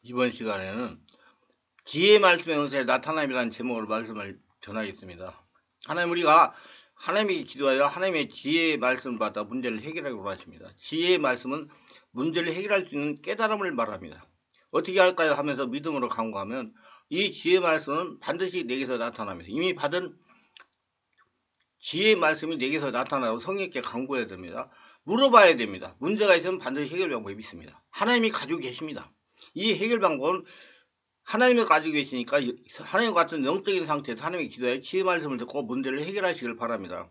이번 시간에는 지혜 말씀의 은사에 나타남이라는 제목으로 말씀을 전하겠습니다. 우리가 하나님에게 기도하여 하나님의 지혜의 말씀을 받아 문제를 해결하기로 하십니다. 지혜의 말씀은 문제를 해결할 수 있는 깨달음을 말합니다. 어떻게 할까요? 하면서 믿음으로 간구하면 이 지혜의 말씀은 반드시 내게서 나타납니다. 이미 받은 지혜의 말씀이 내게서 나타나고 성령께 간구해야 됩니다. 물어봐야 됩니다. 문제가 있으면 반드시 해결 방법이 있습니다. 하나님이 가지고 계십니다. 이 해결 방법은 하나님이 가지고 계시니까 하나님과 같은 영적인 상태에서 하나님의 기도에 지혜 말씀을 듣고 문제를 해결하시길 바랍니다.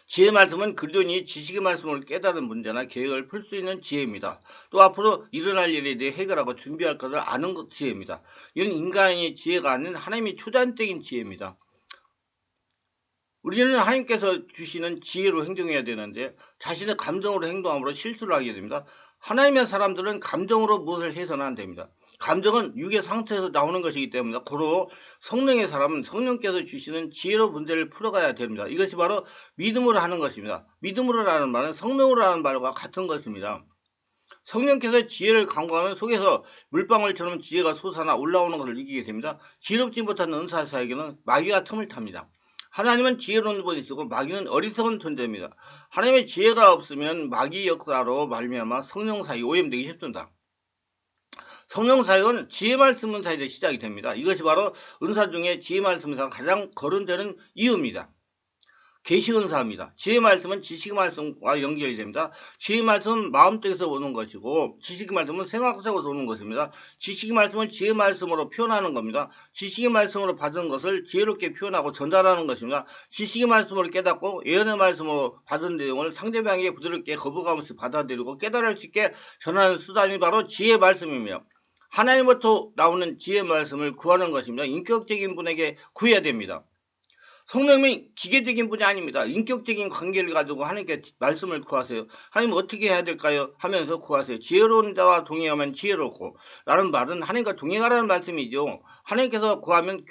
지혜 말씀은 그리스도인이 지식의 말씀을 깨달은 문제나 계획을 풀 수 있는 지혜입니다. 또 앞으로 일어날 일에 대해 해결하고 준비할 것을 아는 지혜입니다. 이는 인간의 지혜가 아닌 하나님의 초자연적인 지혜입니다. 우리는 하나님께서 주시는 지혜로 행동해야 되는데 자신의 감정으로 행동함으로 실수를 하게 됩니다. 하나님의 사람들은 감정으로 무엇을 해서는 안 됩니다. 감정은 육의 상태에서 나오는 것이기 때문에 고로 성령의 사람은 성령께서 주시는 지혜로 문제를 풀어가야 됩니다. 이것이 바로 믿음으로 하는 것입니다. 믿음으로 하는 말은 성령으로 하는 말과 같은 것입니다. 성령께서 지혜를 간구하면 속에서 물방울처럼 지혜가 솟아나 올라오는 것을 느끼게 됩니다. 지혜롭지 못한 은사사에게는 마귀가 틈을 탑니다. 하나님은 지혜로운 분이 있고 마귀는 어리석은 존재입니다. 하나님의 지혜가 없으면 마귀 역사로 말미암아 성령 사역이 오염되기 쉽습니다. 성령 사역은 지혜 말씀 은사에서 시작이 됩니다. 이것이 바로 은사 중에 지혜 말씀 은사가 가장 거론되는 이유입니다. 계시 은사입니다. 지혜 말씀은 지식 말씀과 연결이 됩니다. 지혜 말씀은 마음속에서 오는 것이고 지식 말씀은 생각 속에서 오는 것입니다. 지식 말씀은 지혜 말씀으로 표현하는 겁니다. 지식의 말씀으로 받은 것을 지혜롭게 표현하고 전달하는 것입니다. 지식의 말씀으로 깨닫고 예언의 말씀으로 받은 내용을 상대방에게 부드럽게 거부감 없이 받아들이고 깨달을 수 있게 전하는 수단이 바로 지혜 말씀입니다. 하나님부터 나오는 지혜 말씀을 구하는 것입니다. 인격적인 분에게 구해야 됩니다. 성령은 기계적인 분이 아닙니다. 인격적인 관계를 가지고 하나님께 말씀을 구하세요. 하나님 어떻게 해야 될까요? 하면서 구하세요. 지혜로운 자와 동행하면 지혜롭고 라는 말은 하나님과 동행하라는 말씀이죠. 하나님께서 구하면서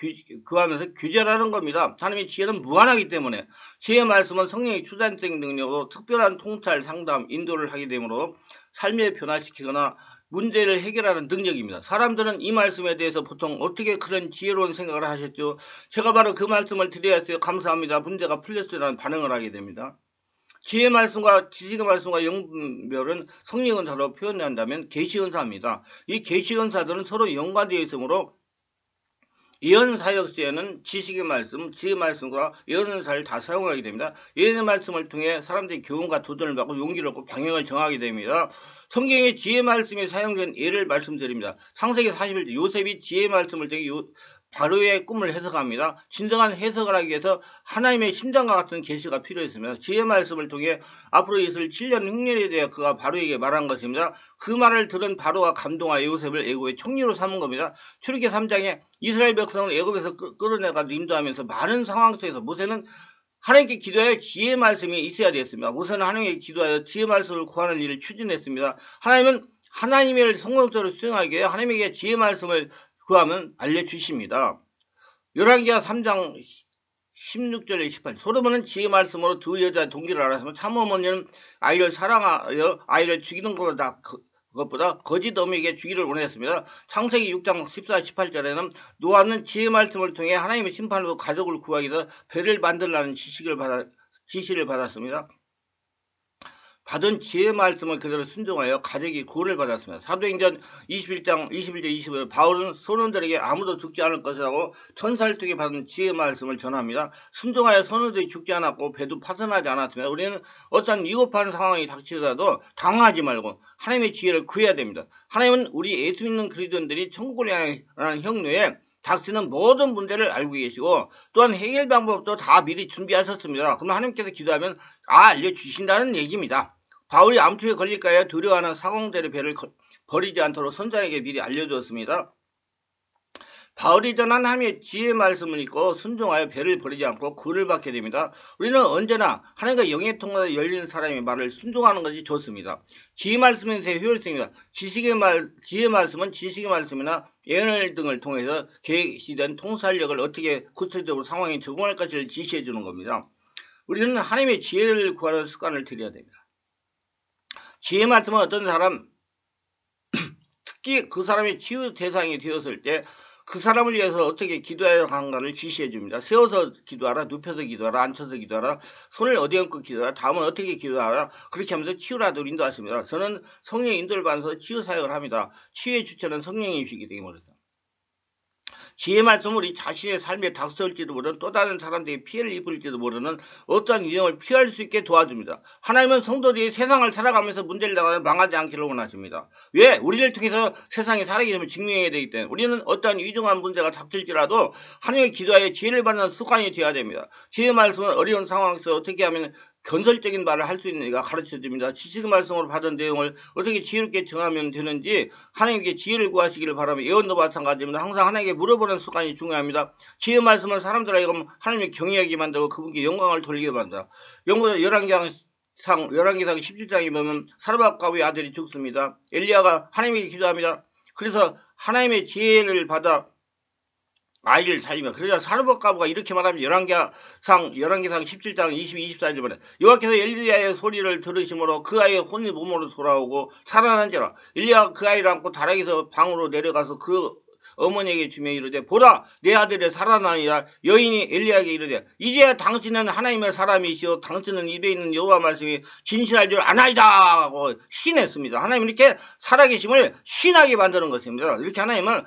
규제라는 겁니다. 하나님의 지혜는 무한하기 때문에 지혜의 말씀은 성령의 추단적인 능력으로 특별한 통찰, 상담, 인도를 하게 되므로 삶을 변화시키거나 문제를 해결하는 능력입니다. 사람들은 이 말씀에 대해서 보통 어떻게 그런 지혜로운 생각을 하셨죠? 제가 바로 그 말씀을 드려야 했어요. 감사합니다. 문제가 풀렸어요라는 반응을 하게 됩니다. 지혜의 말씀과 지식의 말씀과 연별은 성령 은사로 표현한다면 계시 은사입니다. 이 계시 은사들은 서로 연관되어 있으므로 예언 사역 시에는 지식의 말씀, 지혜의 말씀과 예언 은사를 다 사용하게 됩니다. 예언의 말씀을 통해 사람들이 교훈과 도전을 받고 용기를 얻고 방향을 정하게 됩니다. 성경에 지혜 말씀이 사용된 예를 말씀드립니다. 창세기 41절 요셉이 지혜 말씀을 통해 바로의 꿈을 해석합니다. 진정한 해석을 하기 위해서 하나님의 심장과 같은 계시가 필요했습니다. 지혜 말씀을 통해 앞으로 있을 7년 흉년에 대해 그가 바로에게 말한 것입니다. 그 말을 들은 바로가 감동하여 요셉을 애굽의 총리로 삼은 겁니다. 출애굽기 3장에 이스라엘 백성을 애굽에서 끌어내가 인도하면서 많은 상황 속에서 모세는 하나님께 기도하여 지혜의 말씀이 있어야 되었습니다. 모세는 하나님께 기도하여 지혜의 말씀을 구하는 일을 추진했습니다. 하나님은 하나님의 일을 성공적으로 수행하기 위해 하나님에게 지혜의 말씀을 구하면 알려주십니다. 열왕기하 3장 16절에 18절 솔로몬은 지혜의 말씀으로 두 여자의 동기를 알았으며 참 어머니는 아이를 사랑하여 아이를 죽이는 것보다 거짓 어미에게 주기를 원했습니다. 창세기 6장 14, 18절에는 노아는 지혜의 말씀을 통해 하나님의 심판으로 가족을 구하기 위해서 배를 만들라는 지시를 받았습니다. 받은 지혜의 말씀을 그대로 순종하여 가족이 구원을 받았습니다. 사도행전 21장 21절 25절 바울은 선원들에게 아무도 죽지 않을 것이라고 천사를 통해 받은 지혜의 말씀을 전합니다. 순종하여 선원들이 죽지 않았고 배도 파손하지 않았습니다. 우리는 어떤 위급한 상황이 닥치더라도 당황하지 말고 하나님의 지혜를 구해야 됩니다. 하나님은 우리 예수 믿는 그리스도인들이 천국을 향하는 행로에 닥치는 모든 문제를 알고 계시고 또한 해결 방법도 다 미리 준비하셨습니다. 그럼 하나님께서 기도하면 알려주신다는 얘기입니다. 바울이 암투에 걸릴까 해 두려워하는 사공대의 배를 버리지 않도록 선장에게 미리 알려주었습니다. 바울이 전한 하나님의 지혜의 말씀을 읽고 순종하여 배를 버리지 않고 구원을 받게 됩니다. 우리는 언제나 하나님과 영의 통로에 열린 사람의 말을 순종하는 것이 좋습니다. 지혜의 말씀은 제 효율성입니다. 지혜의 말씀은 지식의 말씀이나 예언 등을 통해서 계시된 통찰력을 어떻게 구체적으로 상황에 적용할 것을 지시해 주는 겁니다. 우리는 하나님의 지혜를 구하는 습관을 들여야 됩니다. 지혜의 말씀은 어떤 사람 특히 그 사람이 치유 대상이 되었을 때 그 사람을 위해서 어떻게 기도해야 하는가를 지시해 줍니다. 세워서 기도하라, 눕혀서 기도하라, 앉혀서 기도하라, 손을 어디 얹고 기도하라, 다음은 어떻게 기도하라, 그렇게 하면서 치유라도 인도하십니다. 저는 성령의 인도를 받아서 치유 사역을 합니다. 치유의 주체는 성령이시기 때문에. 지혜 말씀은 우리 자신의 삶에 닥쳐올지도 모르는 또 다른 사람들에게 피해를 입을지도 모르는 어떠한 위험을 피할 수 있게 도와줍니다. 하나님은 성도들이 세상을 살아가면서 문제를 당하면 망하지 않기를 원하십니다. 왜? 우리를 통해서 세상이 살아가기 전에 증명해야 되기 때문에 우리는 어떠한 위중한 문제가 닥칠지라도 하나님의 기도하여 지혜를 받는 습관이 되어야 됩니다. 지혜 말씀은 어려운 상황에서 어떻게 하면 건설적인 말을 할 수 있는지가 가르쳐줍니다. 지식의 말씀으로 받은 내용을 어떻게 지혜롭게 정하면 되는지 하나님께 지혜를 구하시기를 바라며 예언도 마찬가지입니다. 항상 하나님께 물어보는 습관이 중요합니다. 지혜 말씀은 사람들에게 하나님을 경외하게 만들고 그분께 영광을 돌리게 만든다. 열왕기상 17장에 보면 사르밧가브의 아들이 죽습니다. 엘리야가 하나님에게 기도합니다. 그래서 하나님의 지혜를 받아 아이를 살리며 그러자 사르밧가브가 이렇게 말합니다. 열왕기상 17장 22-24절 보내 여호와께서 엘리야의 소리를 들으심으로 그 아이의 혼이 몸으로 돌아오고 살아난지라. 엘리야가 그 아이를 안고 다락에서 방으로 내려가서 그 어머니에게 주며 이르되 보라 내 아들이 살아나니라. 여인이 엘리야에게 이르되 이제야 당신은 하나님의 사람이시오 당신은 입에 있는 여호와 말씀이 진실할 줄 아나이다 하고 신했습니다. 하나님은 이렇게 살아계심을 신하게 만드는 것입니다. 이렇게 하나님은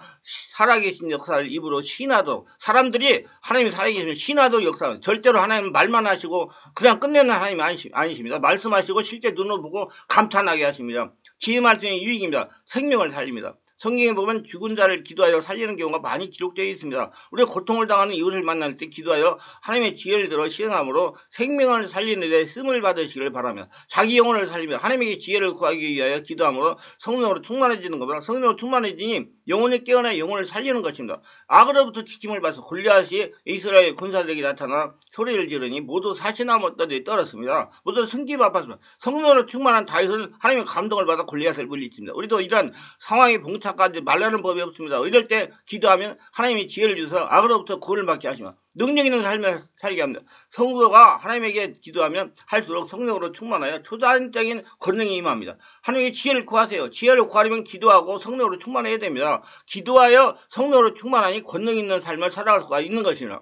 살아계신 역사를 입으로 신하도록 사람들이 하나님이 살아계심을 신하도록 역사합니다. 절대로 하나님은 말만 하시고 그냥 끝내는 하나님이 아니십니다. 말씀하시고 실제 눈으로 보고 감탄하게 하십니다. 지혜 말씀의 유익입니다. 생명을 살립니다. 성경에 보면 죽은 자를 기도하여 살리는 경우가 많이 기록되어 있습니다. 우리가 고통을 당하는 이웃을 만날 때 기도하여 하나님의 지혜를 들어 시행함으로 생명을 살리는 데 쓰임을 받으시기를 바라며 자기 영혼을 살리며 하나님에게 지혜를 구하기 위하여 기도함으로 성령으로 충만해지는 겁니다. 성령으로 충만해지니 영혼이 깨어나 영혼을 살리는 것입니다. 악으로부터 지킴을 받아서 골리앗이 이스라엘 군사들에게 나타나 소리를 지르니 모두 사시나무 떼에 떨었습니다. 모두 승기가 아팠습니다. 성령으로 충만한 다윗은 하나님의 감동을 받아 골리앗을 물리칩니다. 우리도 이러한 상황에 봉착하지 말라는 법이 없습니다. 이럴 때 기도하면 하나님이 지혜를 주셔서 악으로부터 구원을 받게 하시며 능력 있는 삶을 살게 합니다. 성도가 하나님에게 기도하면 할수록 성령으로 충만하여 초자연적인 권능이 임합니다. 하나님의 지혜를 구하세요. 지혜를 구하려면 기도하고 성령으로 충만해야 됩니다. 기도하여 성령으로 충만하니 권능 있는 삶을 살아갈 수가 있는 것이라.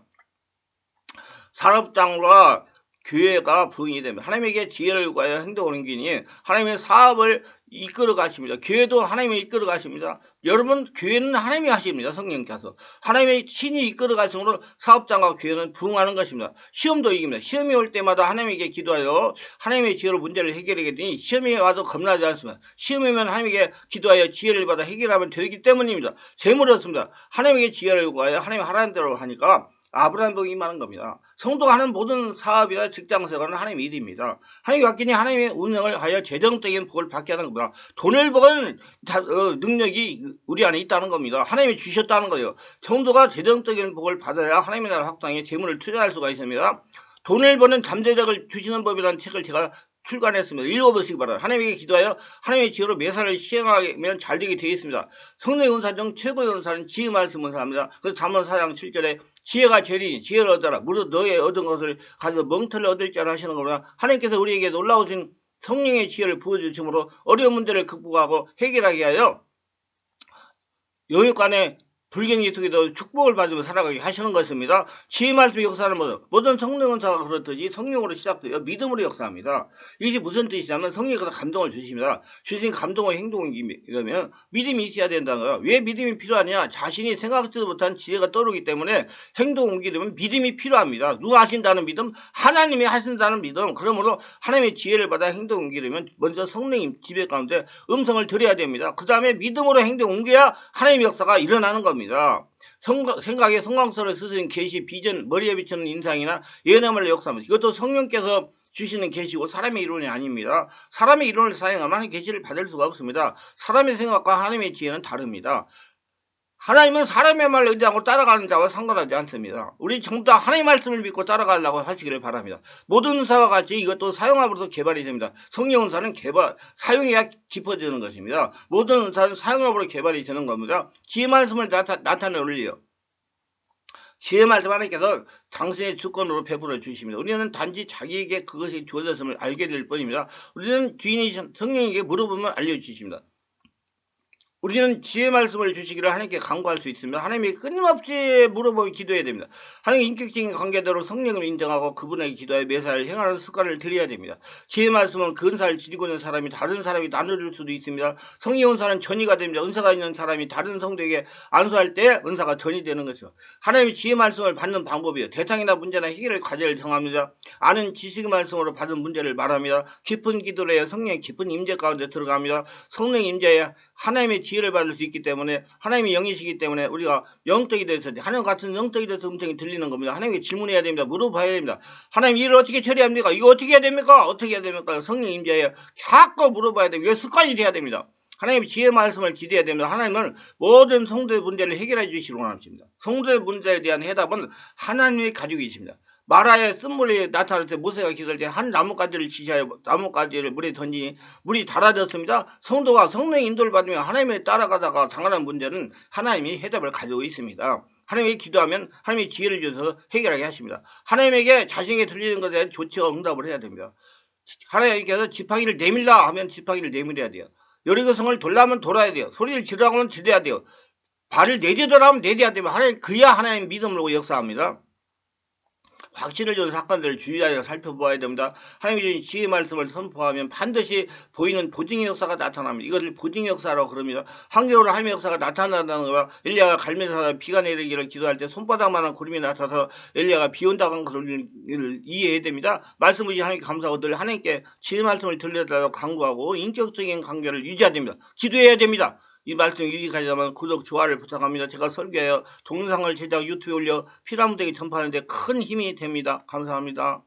산업장과 교회가 부흥이 됩니다. 하나님에게 지혜를 구하여 행동을 옮기니 하나님의 사업을 이끌어 가십니다. 교회도 하나님이 이끌어 가십니다. 여러분 교회는 하나님이 하십니다. 성령께서 하나님의 신이 이끌어 가심으로 사업장과 교회는 부흥하는 것입니다. 시험도 이깁니다. 시험이 올 때마다 하나님에게 기도하여 하나님의 지혜로 문제를 해결하게 되니 시험이 와도 겁나지 않습니다. 시험이면 하나님에게 기도하여 지혜를 받아 해결하면 되기 때문입니다. 재물이 없습니다. 하나님에게 지혜를 구하여 하나님이 하라는 대로 하니까 아브라함 복이 임하는 겁니다. 성도가 하는 모든 사업이나 직장생활은 하나님의 일입니다. 하나님이 맡기니 하나님의 운영을 하여 재정적인 복을 받게 하는 겁니다. 돈을 버는 능력이 우리 안에 있다는 겁니다. 하나님이 주셨다는 거예요. 성도가 재정적인 복을 받아야 하나님의 나라 확장에 재물을 투자할 수가 있습니다. 돈을 버는 잠재력을 주시는 법이라는 책을 제가 출간했습니다. 읽어보시기 바랍니다. 하나님에게 기도하여 하나님의 지혜로 매사를 시행하면 잘 되게 되어 있습니다. 성령의 은사 중 최고의 은사는 지혜 말씀 은사입니다. 그래서 잠언 4장 7절에 지혜가 제리니 지혜를 얻어라. 무릇 너의 얻은 것을 가져 멍터를 얻을 자라 하시는 겁니다. 하나님께서 우리에게 놀라우신 성령의 지혜를 부어주심으로 어려운 문제를 극복하고 해결하게 하여 영육간에 불경이 속에도 축복을 받으며 살아가게 하시는 것입니다. 지혜 말씀의 역사는 모든 성령 은사가 그렇듯이 성령으로 시작되어 믿음으로 역사합니다. 이것이 무슨 뜻이냐면 성령께서 감동을 주십니다. 주신 감동의 행동이라면 믿음이 있어야 된다는 거예요. 왜 믿음이 필요하냐? 자신이 생각지도 못한 지혜가 떠오르기 때문에 행동 옮기려면 믿음이 필요합니다. 누가 하신다는 믿음? 하나님이 하신다는 믿음. 그러므로 하나님의 지혜를 받아 행동 옮기려면 먼저 성령님 지배 가운데 음성을 드려야 됩니다. 그 다음에 믿음으로 행동 옮겨야 하나님의 역사가 일어나는 겁니다. 생각에 성광설을 스스린 계시, 비전, 머리에 비치는 인상이나 예언의 역사입니다. 이것도 성령께서 주시는 계시고 사람의 이론이 아닙니다. 사람의 이론을 사용하면 하나님의 계시를 받을 수가 없습니다. 사람의 생각과 하나님의 지혜는 다릅니다. 하나님은 사람의 말을 의지하고 따라가는 자와 상관하지 않습니다. 우리 전부 다 하나님의 말씀을 믿고 따라가려고 하시기를 바랍니다. 모든 은사와 같이 이것도 사용함으로써 개발이 됩니다. 성령 은사는 사용해야 깊어지는 것입니다. 모든 은사는 사용함으로 개발이 되는 겁니다. 지혜 말씀을 나타내올리요. 지혜 말씀 하나님께서 당신의 주권으로 베풀어 주십니다. 우리는 단지 자기에게 그것이 주어졌음을 알게 될 뿐입니다. 우리는 주인이신 성령에게 물어보면 알려주십니다. 우리는 지혜 말씀을 주시기를 하나님께 간구할 수 있습니다. 하나님이 끊임없이 물어보고 기도해야 됩니다. 하나님의 인격적인 관계대로 성령을 인정하고 그분에게 기도하여 매사를 행하는 습관을 들여야 됩니다. 지혜 말씀은 근사를 지니고 있는 사람이 다른 사람이 나눠줄 수도 있습니다. 성령 은사는 전이가 됩니다. 은사가 있는 사람이 다른 성도에게 안수할 때 은사가 전이 되는 것이죠. 하나님의 지혜 말씀을 받는 방법이요. 대상이나 문제나 해결의 과제를 정합니다. 아는 지식의 말씀으로 받은 문제를 말합니다. 깊은 기도를 해야 성령의 깊은 임재 가운데 들어갑니다. 성령 임재에 하나님의 지혜를 받을 수 있기 때문에 하나님의 영이시기 때문에 우리가 영적이 돼서 하나님 같은 영적이 돼서 음성이 들리는 겁니다. 하나님께 질문해야 됩니다. 물어봐야 됩니다. 하나님 이를 어떻게 처리합니까? 이거 어떻게 해야 됩니까? 어떻게 해야 됩니까? 성령 임재에 자꾸 물어봐야 됩니다. 이게 습관이 돼야 됩니다. 하나님의 지혜 말씀을 기대해야 됩니다. 하나님은 모든 성도의 문제를 해결해 주시기를 원하십니다. 성도의 문제에 대한 해답은 하나님이 가지고 계십니다. 마라의 쓴물이 나타날 때 모세가 기도할 때 한 나뭇가지를 지시하여 나뭇가지를 물에 던지니 물이 달아졌습니다. 성도가 성령의 인도를 받으며 하나님을 따라가다가 당하는 문제는 하나님이 해답을 가지고 있습니다. 하나님에게 기도하면 하나님이 지혜를 주셔서 해결하게 하십니다. 하나님에게 자신에게 들리는 것에 대한 조치와 응답을 해야 됩니다. 하나님께서 지팡이를 내밀라 하면 지팡이를 내밀어야 돼요. 여리고성을 돌라면 돌아야 돼요. 소리를 지르라고 하면 지르야 돼요. 발을 내딛으라 하면 내뎌야 돼요. 하나님, 그래야 하나님 믿음으로 역사합니다. 확신을 주는 사건들을 주의하여 살펴보아야 됩니다. 하나님이 주신 지혜의 말씀을 선포하면 반드시 보이는 보증의 역사가 나타납니다. 이것을 보증의 역사라고 그럽니다. 한겨울에 하나님의 역사가 나타난다는 거와 엘리야가 갈멜산에 비가 내리기를 기도할 때 손바닥만한 구름이 나타나서 엘리야가 비 온다고 한 것을 이해해야 됩니다. 말씀을 하나님께 감사하고 늘 하나님께 지혜의 말씀을 들려달라고 강구하고 인격적인 관계를 유지해야 됩니다. 기도해야 됩니다. 이 말씀 유익하시다면 구독, 좋아요를 부탁합니다. 제가 설교하여 동영상을 제작 유튜브에 올려 필요한 분들에게 전파하는 데 큰 힘이 됩니다. 감사합니다.